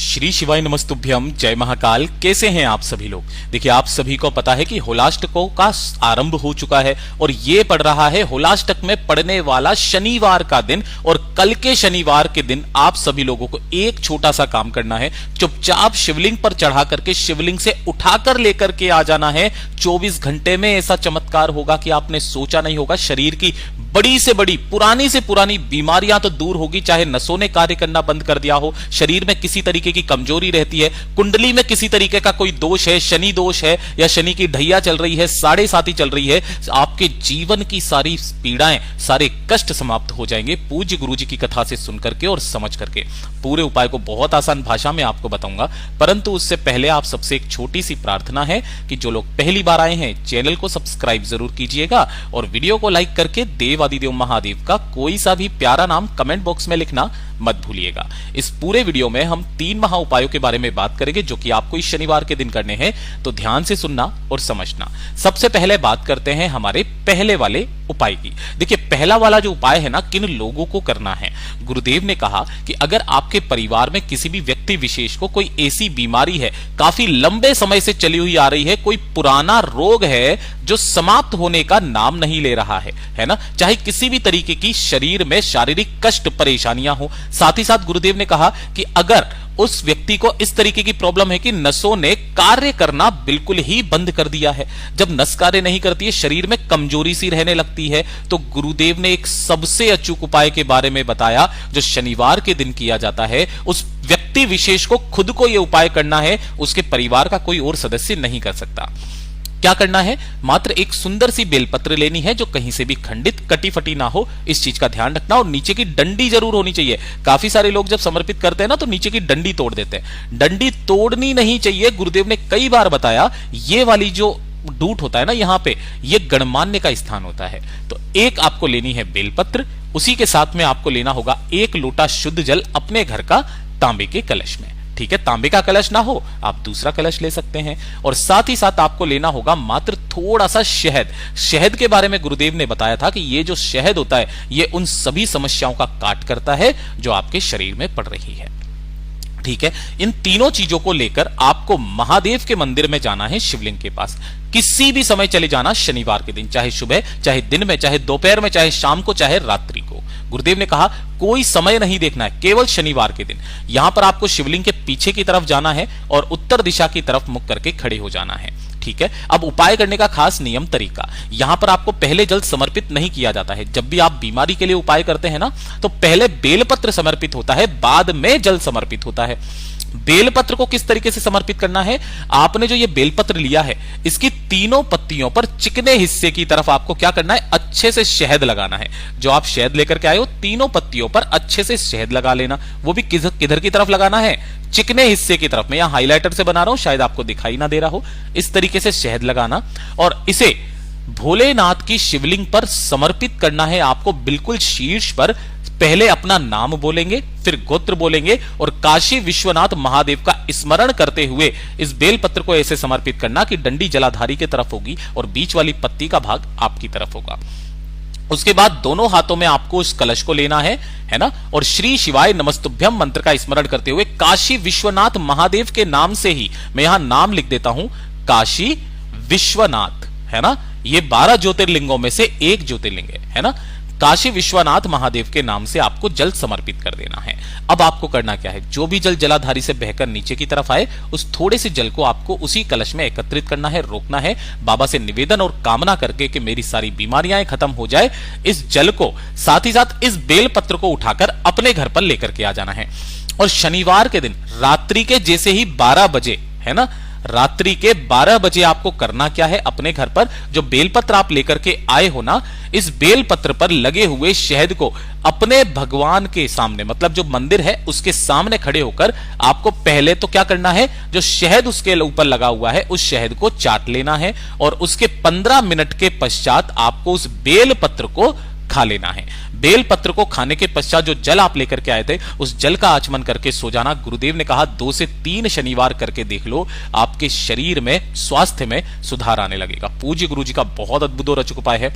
श्री शिवाय नमस्तुभ्यम, जय महाकाल। कैसे हैं आप सभी लोग। देखिए, आप सभी को पता है कि होलाष्टकों का आरंभ हो चुका है और ये पड़ रहा है होलाष्टक में पड़ने वाला शनिवार का दिन। और कल के शनिवार के दिन आप सभी लोगों को एक छोटा सा काम करना है। चुपचाप शिवलिंग पर चढ़ा करके शिवलिंग से उठाकर लेकर के आ जाना है। 24 घंटे में ऐसा चमत्कार होगा कि आपने सोचा नहीं होगा। शरीर की बड़ी से बड़ी, पुरानी से पुरानी बीमारियां तो दूर होगी, चाहे नसों ने कार्य करना बंद कर दिया हो, शरीर में किसी तरीके की कमजोरी रहती है, कुंडली में किसी तरीके का कोई दोष है, शनि दोष है या शनि की ढैया चल रही है, साढ़े साती चल रही है, आपके जीवन की सारी पीड़ाएं, सारे कष्ट समाप्त हो जाएंगे पूज्य गुरुजी की कथा से सुन करके और समझ करके। पूरे उपाय को बहुत आसान भाषा में आपको बताऊंगा, परंतु उससे पहले आप सबसे एक छोटी सी प्रार्थना है कि जो लोग पहली बार आए हैं चैनल को सब्सक्राइब जरूर कीजिएगा और वीडियो को लाइक करके देवादिदेव महादेव का कोई सा भी प्यारा नाम कमेंट बॉक्स में लिखना मत भूलिएगा। इस पूरे वीडियो में हम 3 महा उपायों के बारे में बात करेंगे जो कि आपको इस शनिवार के दिन करने हैं, तो ध्यान से सुनना और समझना। सबसे पहले बात करते हैं हमारे पहले वाले उपाय की। देखिए, पहला वाला जो उपाय है ना, किन लोगों को करना है। गुरुदेव ने कहा कि अगर आपके परिवार में किसी भी व्यक्ति विशेष को कोई ऐसी बीमारी है, काफी लंबे समय से चली हुई आ रही है, कोई पुराना रोग है जो समाप्त होने का नाम नहीं ले रहा है ना, चाहे किसी भी तरीके की शरीर में शारीरिक कष्ट परेशानियां हो। साथ ही साथ गुरुदेव ने कहा कि अगर उस व्यक्ति को इस तरीके की प्रॉब्लम है कि नसों ने कार्य करना बिल्कुल ही बंद कर दिया है, जब नस कार्य नहीं करती है, शरीर में कमजोरी सी रहने लगती है, तो गुरुदेव ने एक सबसे अचूक उपाय के बारे में बताया जो शनिवार के दिन किया जाता है। उस व्यक्ति विशेष को खुद को यह उपाय करना है, उसके परिवार का कोई और सदस्य नहीं कर सकता। क्या करना है, मात्र एक सुंदर सी बेलपत्र लेनी है जो कहीं से भी खंडित कटी फटी ना हो, इस चीज का ध्यान रखना। और नीचे की डंडी जरूर होनी चाहिए। काफी सारे लोग जब समर्पित करते हैं ना तो नीचे की डंडी तोड़ देते हैं। डंडी तोड़नी नहीं चाहिए। गुरुदेव ने कई बार बताया ये वाली जो डूट होता है ना, यहां पे ये गणमान्य का स्थान होता है। तो एक आपको लेनी है बेलपत्र, उसी के साथ में आपको लेना होगा 1 लोटा शुद्ध जल अपने घर का तांबे के कलश में। ठीक है, तांबे का कलश ना हो आप दूसरा कलश ले सकते हैं। और साथ ही साथ आपको लेना होगा मात्र थोड़ा सा शहद। शहद के बारे में गुरुदेव ने बताया था कि ये जो शहद होता है ये उन सभी समस्याओं का काट करता है जो आपके शरीर में पड़ रही है। ठीक है, इन तीनों चीजों को लेकर आपको महादेव के मंदिर में जाना है, शिवलिंग के पास। किसी भी समय चले जाना शनिवार के दिन, चाहे सुबह, चाहे दिन में, चाहे दोपहर में, चाहे शाम को, चाहे रात्रि को। गुरुदेव ने कहा कोई समय नहीं देखना है, केवल शनिवार के दिन। यहां पर आपको शिवलिंग के पीछे की तरफ जाना है और उत्तर दिशा की तरफ मुख करके खड़े हो जाना है। ठीक है, अब उपाय करने का खास नियम तरीका, यहां पर आपको पहले जल समर्पित नहीं किया जाता है। जब भी आप बीमारी के लिए उपाय करते हैं ना, तो पहले बेलपत्र समर्पित होता है, बाद में जल समर्पित होता है। बेलपत्र को किस तरीके से समर्पित करना है, आपने जो ये बेलपत्र लिया है इसकी तीनों पत्तियों पर चिकने हिस्से की तरफ आपको क्या करना है, अच्छे से शहद लगाना है। जो आप शहद लेकर के आए हो, तीनों पत्तियों पर अच्छे से शहद लगा लेना। वो भी किधर की तरफ लगाना है, चिकने हिस्से की तरफ। मैं यहां हाइलाइटर से बना रहा हूं, शायद आपको दिखाई ना दे रहा हो। इस तरीके से शहद लगाना और इसे भोलेनाथ की शिवलिंग पर समर्पित करना है आपको। बिल्कुल शीर्ष पर पहले अपना नाम बोलेंगे, फिर गोत्र बोलेंगे और काशी विश्वनाथ महादेव का स्मरण करते हुए इस बेलपत्र को ऐसे समर्पित करना कि डंडी जलाधारी की तरफ होगी और बीच वाली पत्ती का भाग आपकी तरफ होगा। उसके बाद दोनों हाथों में आपको उस कलश को लेना है ना, और श्री शिवाय नमस्तुभ्यम मंत्र का स्मरण करते हुए काशी विश्वनाथ महादेव के नाम से ही, मैं यहां नाम लिख देता हूं, काशी विश्वनाथ, है ना, ये 12 ज्योतिर्लिंगों में से एक ज्योतिर्लिंग है ना। काशी विश्वनाथ महादेव के नाम से आपको जल समर्पित कर देना है। अब आपको करना क्या है, जो भी जल जलाधारी से बहकर नीचे की तरफ आए, उस थोड़े से जल को आपको उसी कलश में एकत्रित करना है, रोकना है, बाबा से निवेदन और कामना करके कि मेरी सारी बीमारियां खत्म हो जाए। इस जल को साथ ही साथ इस बेलपत्र को उठाकर अपने घर पर लेकर के आ जाना है। और शनिवार के दिन रात्रि के जैसे ही 12 बजे, है ना, रात्रि के 12 बजे आपको करना क्या है, अपने घर पर जो बेलपत्र आप लेकर के आए हो ना, इस बेलपत्र पर लगे हुए शहद को अपने भगवान के सामने, मतलब जो मंदिर है उसके सामने खड़े होकर आपको पहले तो क्या करना है, जो शहद उसके ऊपर लगा हुआ है उस शहद को चाट लेना है और उसके 15 मिनट के पश्चात आपको उस बेलपत्र को खा लेना है। बेलपत्र को खाने के पश्चात जो जल आप लेकर के आए थे उस जल का आचमन करके सो जाना। गुरुदेव ने कहा 2 से 3 शनिवार करके देख लो, आपके शरीर में, स्वास्थ्य में सुधार आने लगेगा। पूज्य गुरु जी का बहुत अद्भुत और अचूक उपाय है।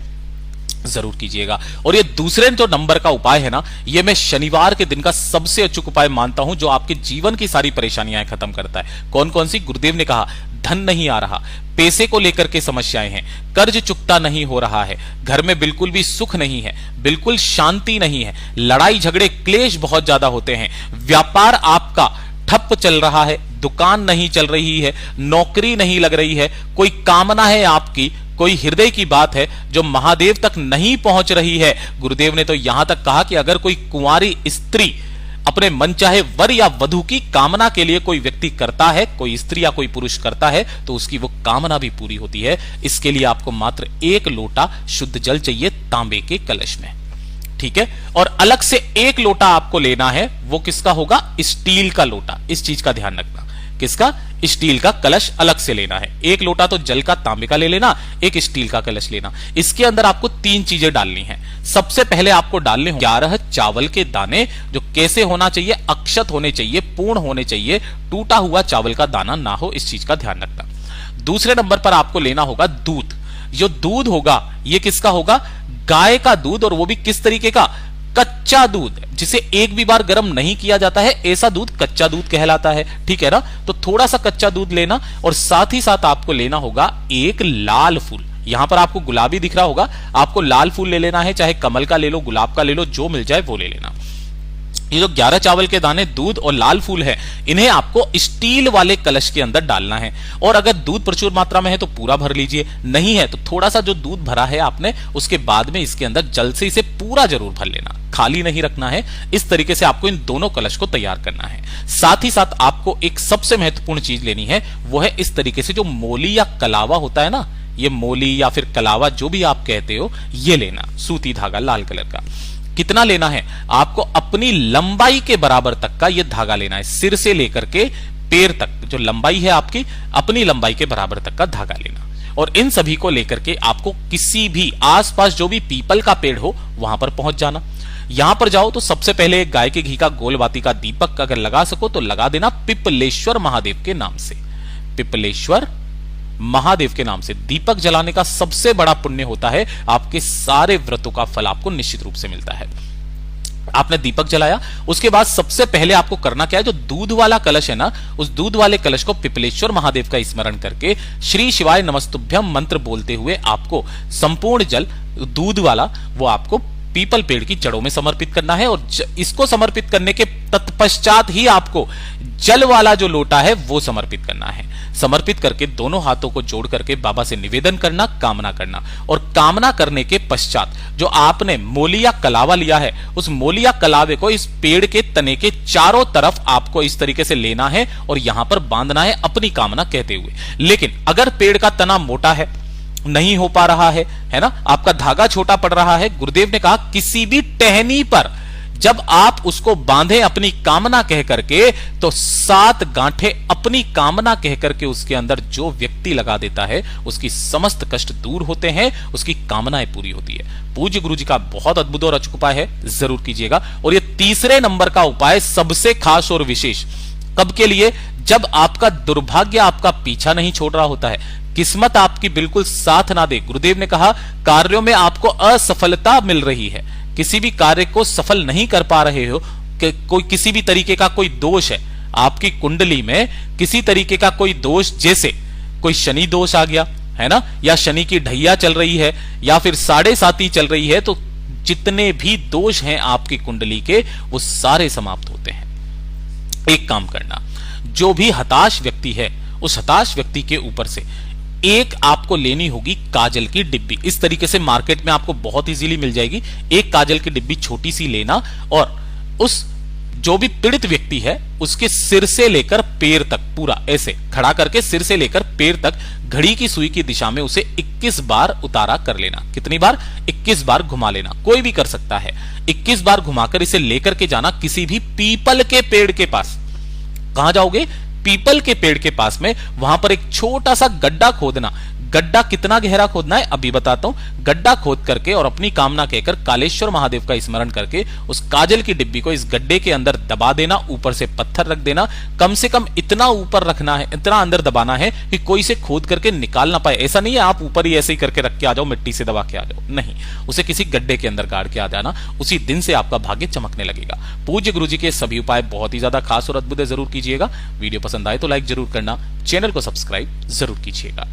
जरूर कीजिएगा। और ये दूसरे जो नंबर का उपाय है ना, ये मैं शनिवार के दिन का सबसे अचूक उपाय मानता हूं, जो आपके जीवन की सारी परेशानियां खत्म करता है। कौन कौन सी? गुरुदेव ने कहा धन नहीं आ रहा, पैसे को लेकर के समस्याएं हैं, कर्ज चुकता नहीं हो रहा है, घर में बिल्कुल भी सुख नहीं है, बिल्कुल शांति नहीं है, लड़ाई झगड़े क्लेश बहुत ज्यादा होते हैं, व्यापार आपका ठप चल रहा है, दुकान नहीं चल रही है, नौकरी नहीं लग रही है, कोई कामना है आपकी, कोई हृदय की बात है जो महादेव तक नहीं पहुंच रही है। गुरुदेव ने तो यहां तक कहा कि अगर कोई कुंवारी स्त्री अपने मनचाहे वर या वधु की कामना के लिए कोई व्यक्ति करता है, कोई स्त्री या कोई पुरुष करता है, तो उसकी वो कामना भी पूरी होती है। इसके लिए आपको मात्र 1 लोटा शुद्ध जल चाहिए तांबे के कलश में, ठीक है। और अलग से 1 लोटा आपको लेना है, वो किसका होगा? स्टील का लोटा। इस चीज का ध्यान रखना, किसका? स्टील का कलश अलग से लेना है। 1 लोटा तो जल का तांबे का ले लेना, 1 स्टील का कलश लेना। इसके अंदर आपको 3 चीजें डालनी है। सबसे पहले आपको डालने 11 चावल के दाने, जो कैसे होना चाहिए? अक्षत होने चाहिए, पूर्ण होने चाहिए, टूटा हुआ चावल का दाना ना हो, इस चीज का ध्यान रखना। दूसरे नंबर पर आपको लेना होगा दूध। जो दूध होगा ये किसका होगा? गाय का दूध, और वो भी किस तरीके का? कच्चा दूध, जिसे एक भी बार गर्म नहीं किया जाता है, ऐसा दूध कच्चा दूध कहलाता है, ठीक है ना। तो थोड़ा सा कच्चा दूध लेना, और साथ ही साथ आपको लेना होगा 1 लाल फूल। यहां पर आपको गुलाबी दिख रहा होगा, आपको लाल फूल ले लेना है, चाहे कमल का ले लो, गुलाब का ले लो, जो मिल जाए वो ले लेना। ये जो 11 चावल के दाने, दूध और लाल फूल है, इन्हें आपको स्टील वाले कलश के अंदर डालना है। और अगर दूध प्रचुर मात्रा में है तो पूरा भर लीजिए, नहीं है तो थोड़ा सा जो दूध भरा है आपने, उसके बाद में इसके अंदर जल से इसे पूरा जरूर भर लेना, खाली नहीं रखना है। इस तरीके से आपको इन दोनों कलश को तैयार करना है। साथ ही साथ आपको एक सबसे महत्वपूर्ण चीज लेनी है, वो है इस तरीके से जो मोली या कलावा होता है ना, ये मोली या फिर कलावा जो भी आप कहते हो, ये लेना, सूती धागा लाल कलर का। कितना लेना है? आपको अपनी लंबाई के बराबर तक का ये धागा लेना है, सिर से लेकर के पैर तक जो लंबाई है आपकी, अपनी लंबाई के बराबर तक का धागा लेना। और इन सभी को लेकर के आपको किसी भी आसपास जो भी पीपल का पेड़ हो वहां पर पहुंच जाना। यहां पर जाओ तो सबसे पहले एक गाय के घी का गोलबाती का दीपक अगर लगा सको तो लगा देना, पिपलेश्वर महादेव के नाम से। पिपलेश्वर महादेव के नाम से दीपक जलाने का सबसे बड़ा पुण्य होता है, आपके सारे व्रतों का फल आपको निश्चित रूप से मिलता है। आपने दीपक जलाया, उसके बाद सबसे पहले आपको करना क्या है? जो दूध वाला कलश है ना, उस दूध वाले कलश को पिपलेश्वर महादेव का स्मरण करके श्री शिवाय नमस्तुभ्यम मंत्र बोलते हुए आपको संपूर्ण जल, दूध वाला, वो आपको पीपल पेड़ की जड़ों में समर्पित करना है। और इसको समर्पित करने के तत्पश्चात ही आपको जल वाला जो लोटा है वो समर्पित करना है। समर्पित करके दोनों हाथों को जोड़ करके बाबा से निवेदन करना, कामना करना। और कामना करने के पश्चात जो आपने मोलिया कलावा लिया है, उस मोलिया कलावे को इस पेड़ के तने के चारों तरफ आपको इस तरीके से लेना है और यहां पर बांधना है अपनी कामना कहते हुए। लेकिन अगर पेड़ का तना मोटा है, नहीं हो पा रहा है ना, आपका धागा छोटा पड़ रहा है, गुरुदेव ने कहा किसी भी टहनी पर जब आप उसको बांधे अपनी कामना कह करके, तो 7 गांठे अपनी कामना कह करके उसके अंदर जो व्यक्ति लगा देता है, उसकी समस्त कष्ट दूर होते हैं, उसकी कामनाएं पूरी होती है। पूज्य गुरु जी का बहुत अद्भुत और अचूक उपाय है, जरूर कीजिएगा। और ये तीसरे नंबर का उपाय सबसे खास और विशेष कब के लिए? जब आपका दुर्भाग्य आपका पीछा नहीं छोड़ रहा होता है, किस्मत आपकी बिल्कुल साथ ना दे। गुरुदेव ने कहा कार्यों में आपको असफलता मिल रही है, किसी भी कार्य को सफल नहीं कर पा रहे हो, कोई किसी भी तरीके का कोई दोष है आपकी कुंडली में, किसी तरीके का कोई दोष, जैसे कोई शनि दोष आ गया है ना, या शनि की ढैया चल रही है, या फिर 7.5 चल रही है, तो जितने भी दोष हैं आपकी कुंडली के वो सारे समाप्त होते हैं। एक काम करना, जो भी हताश व्यक्ति है उस हताश व्यक्ति के ऊपर से एक आपको लेनी होगी काजल की डिब्बी। इस तरीके से मार्केट में आपको बहुत इजीली मिल जाएगी। एक काजल की डिब्बी छोटी सी लेना और उस जो भी पीड़ित व्यक्ति है उसके सिर से लेकर पैर तक पूरा ऐसे खड़ा करके सिर से लेकर पैर तक घड़ी की सुई की दिशा में उसे 21 बार उतारा कर लेना। कितनी बार? 21 बार घुमा लेना, कोई भी कर सकता है। 21 बार घुमाकर इसे लेकर के जाना किसी भी पीपल के पेड़ के पास। कहां जाओगे? पीपल के पेड़ के पास में वहां पर एक छोटा सा गड्ढा खोदना। गड्ढा कितना गहरा खोदना है अभी बताता हूं। गड्ढा खोद करके और अपनी कामना कहकर कालेश्वर महादेव का स्मरण करके उस काजल की डिब्बी को इस गड्ढे के अंदर दबा देना, ऊपर से पत्थर रख देना। कम से कम इतना ऊपर रखना है, इतना अंदर दबाना है कि कोई से खोद करके निकाल ना पाए। ऐसा नहीं है आप ऊपर ही ऐसे ही करके रख के आ जाओ, मिट्टी से दबा के आ जाओ, नहीं, उसे किसी गड्ढे के अंदर गाड़ के आ जाना। उसी दिन से आपका भाग्य चमकने लगेगा। पूज्य गुरु जी के सभी उपाय बहुत ही ज्यादा खास और अद्भुत है, जरूर कीजिएगा। वीडियो पसंद आए तो लाइक जरूर करना, चैनल को सब्सक्राइब जरूर कीजिएगा।